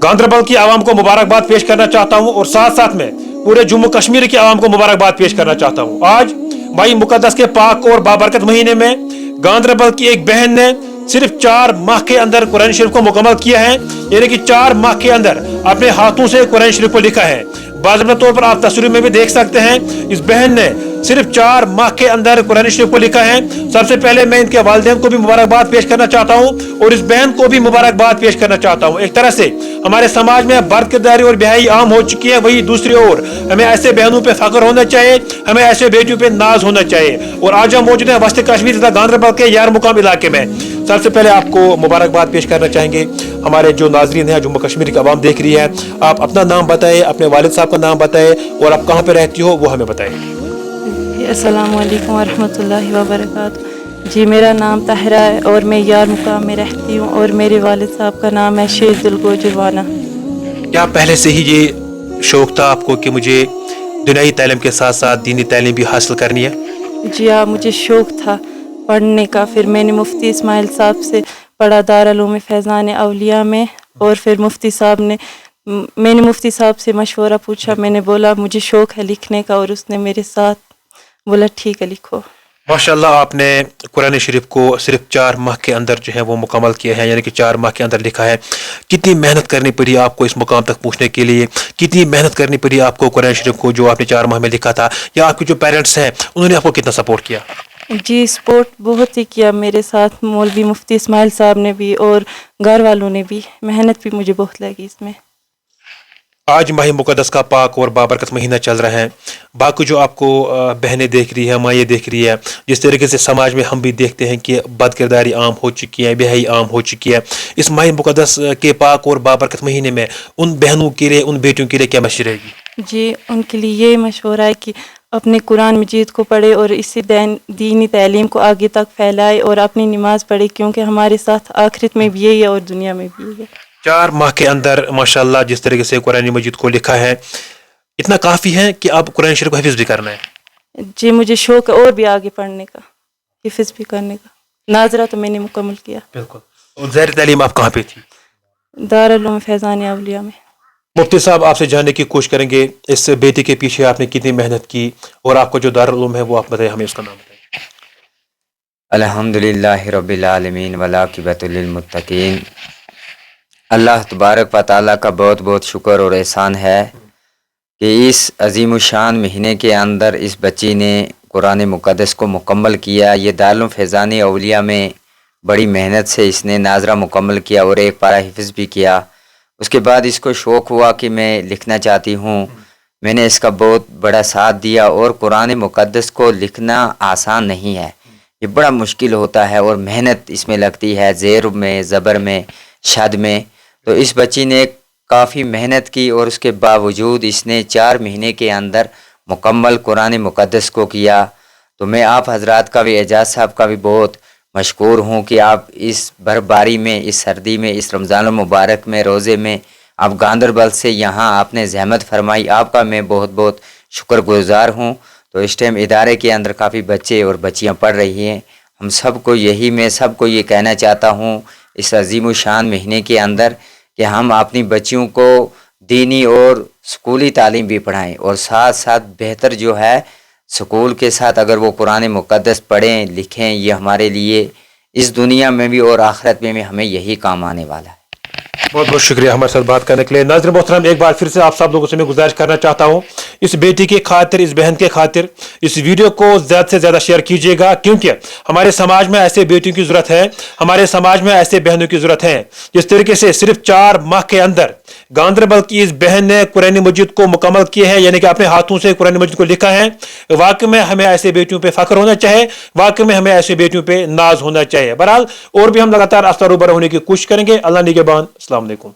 गांदरबल की आवाम को मुबारकबाद पेश करना चाहता हूँ और साथ साथ में पूरे जम्मू कश्मीर की आवाम को मुबारकबाद पेश करना चाहता हूँ। आज माही मुकद्दस के पाक और बाबरकत महीने में गांदरबल की एक बहन ने सिर्फ 4 माह के अंदर कुरान शरीफ को मुकम्मल किया है, यानी कि 4 माह के अंदर अपने हाथों से कुरान शरीफ को लिखा है। बाज़ाब्ता तौर पर आप तस्वीर में भी देख सकते हैं, इस बहन ने सिर्फ 4 माह के अंदर कुरान शरीफ को लिखा है। सबसे पहले मैं इनके वालिदैन को भी मुबारकबाद पेश करना चाहता हूँ और इस बहन को भी मुबारकबाद पेश करना चाहता हूँ। एक तरह से हमारे समाज में बर्द किरदारी और बेहयाई आम हो चुकी है, वही दूसरी ओर हमें ऐसे बहनों पे फख्र होना चाहिए, हमें ऐसे बेटियों पे नाज होना चाहिए। और आज हम मौजूद हैं वस्त कश्मीर तथा गांदरबल के यार मुकाम इलाके में। सबसे पहले आपको मुबारकबाद पेश करना चाहेंगे। हमारे जो नाजरीन हैं, जम्मू कश्मीर की आवाम देख रही है, आप अपना नाम बताएं, अपने वालिद साहब का नाम बताएं और आप कहाँ पे रहती हो वो हमें बताएं। अस्सलाम वालेकुम वरहमतुल्लाहि वबरकातुहू। जी, मेरा नाम ताहिरा है और मैं यार मुकाम में रहती हूँ और मेरे वालिद साहब का नाम है शेख दिलगोजरवाना। क्या पहले से ही ये शौक था आपको कि मुझे दुनियाई तालीम के साथ साथ दीनी तालीम भी हासिल करनी है? जी हाँ, मुझे शौक था पढ़ने का। फिर मैंने मुफ्ती इस्माइल साहब से पढ़ा दारुल फैज़ान औलिया में, और फिर मैंने मुफ्ती साहब से मशवरा पूछा। मैंने बोला मुझे शौक है लिखने का, और उसने मेरे साथ बोला ठीक है लिखो। माशाल्लाह, आपने कुरान शरीफ को सिर्फ 4 माह के अंदर जो है वो मुकम्मल किया है, यानी कि 4 माह के अंदर लिखा है। कितनी मेहनत करनी पड़ी आपको इस मुकाम तक पहुंचने के लिए? कितनी मेहनत करनी पड़ी आपको कुरान शरीफ को जो आपने 4 माह में लिखा था? या आपके जो पेरेंट्स हैं उन्होंने आपको कितना सपोर्ट किया? जी, सपोर्ट बहुत ही किया मेरे साथ मौलवी मुफ्ती इस्माइल साहब ने भी और घर वालों ने भी। मेहनत भी मुझे बहुत लगी इसमें। आज माही मुकद्दस का पाक और बाबरकत महीना चल रहा है। बाकी जो आपको बहनें देख रही है, माएँ देख रही है, जिस तरीके से समाज में हम भी देखते हैं कि बद किरदारी आम हो चुकी है, बेहयाई आम हो चुकी है, इस माही मुकद्दस के पाक और बाबरकत महीने में उन बहनों के लिए, उन बेटियों के लिए क्या मशवरा रहेगी? जी, उनके लिए ये मशवरा है कि अपने कुरान मजीद को पढ़े और इसी दीनी तालीम को आगे तक फैलाए और अपनी नमाज पढ़े, क्योंकि हमारे साथ आखिरत में भी यही है और दुनिया में भी यही है। 4 माह के अंदर माशाल्लाह जिस तरीके से कुरान मजीद को लिखा है, इतना काफ़ी है कि अब कुरान शरीफ को हिफ्ज़ भी करना है। जी, मुझे शौक है और भी आगे पढ़ने का, हिफ्ज़ भी करने का। नाजरा तो मैंने मुकम्मल किया। बिल्कुल। और ज़ाहिर तालीम आप कहाँ पे थी? दारुल फैज़ान औलिया में। मुफ्ती साहब, आपसे जानने की कोशिश करेंगे इस बेटी के पीछे आपने कितनी मेहनत की, और आपका जो दारुल उलूम है वो आप बताइए, हमें उसका नाम बताइए। अल्हम्दुलिल्लाहि रब्बिल आलमीन वल आक़िबतु लिल मुत्तक़ीन। अल्लाह तबारक व तआला का बहुत बहुत शुक्र और एहसान है कि इस अजीम शान महीने के अंदर इस बच्ची ने कुरान मुक़द्दस को मुकम्मल किया। ये दारुल फैज़ान औलिया में बड़ी मेहनत से इसने नाजरा मुकम्मल किया और एक पारा हिफ्ज़ भी किया। उसके बाद इसको शौक़ हुआ कि मैं लिखना चाहती हूँ। मैंने इसका बहुत बड़ा साथ दिया, और कुरान मुक़द्दस को लिखना आसान नहीं है, ये बड़ा मुश्किल होता है और मेहनत इसमें लगती है, ज़ेर में, ज़बर में, शद में। तो इस बच्ची ने काफ़ी मेहनत की और उसके बावजूद इसने 4 महीने के अंदर मुकम्मल कुरान मुक़द्दस को किया। तो मैं आप हजरात का भी, एजाज साहब का भी बहुत मशकूर हूँ कि आप इस बर्फबारी में, इस सर्दी में, इस रमज़ान मुबारक में, रोज़े में आप गांदरबल से यहाँ आपने ज़हमत फरमाई। आपका मैं बहुत बहुत शुक्रगुज़ार हूँ। तो इस टाइम इदारे के अंदर काफ़ी बच्चे और बच्चियाँ पढ़ रही हैं। हम सबको मैं सबको ये कहना चाहता हूँ इस अजीम शान महीने के अंदर कि हम अपनी बच्चियों को दीनी और स्कूली तालीम भी पढ़ाएं, और साथ साथ बेहतर जो है स्कूल के साथ अगर वो कुरान मुक़द्दस पढ़ें, लिखें, ये हमारे लिए इस दुनिया में भी और आखिरत में भी हमें यही काम आने वाला है। बहुत बहुत शुक्रिया हमारे साथ बात करने के लिए। नाज़रीन मोहतरम, एक बार फिर से आप सब लोगों से मैं गुजारिश करना चाहता हूँ, इस बेटी की खातिर, इस बहन के खातिर इस वीडियो को ज़्यादा से ज़्यादा शेयर कीजिएगा, क्योंकि हमारे समाज में ऐसे बेटियों की ज़रूरत है, हमारे समाज में ऐसे बहनों की ज़रूरत है। जिस तरीके से सिर्फ 4 माह के अंदर गांदरबल की इस बहन ने कुरान मजीद को मुकम्मल किया है, यानी कि अपने हाथों से कुरान मजीद को लिखा है। वाकई में हमें ऐसे बेटियों पे फख्र होना चाहिए, वाकई में हमें ऐसे बेटियों पे नाज होना चाहिए। बहरहाल और भी हम लगातार आस्था रूबरू होने की कोशिश करेंगे। अल्लाह निगहबान। अस्सलाम वालेकुम।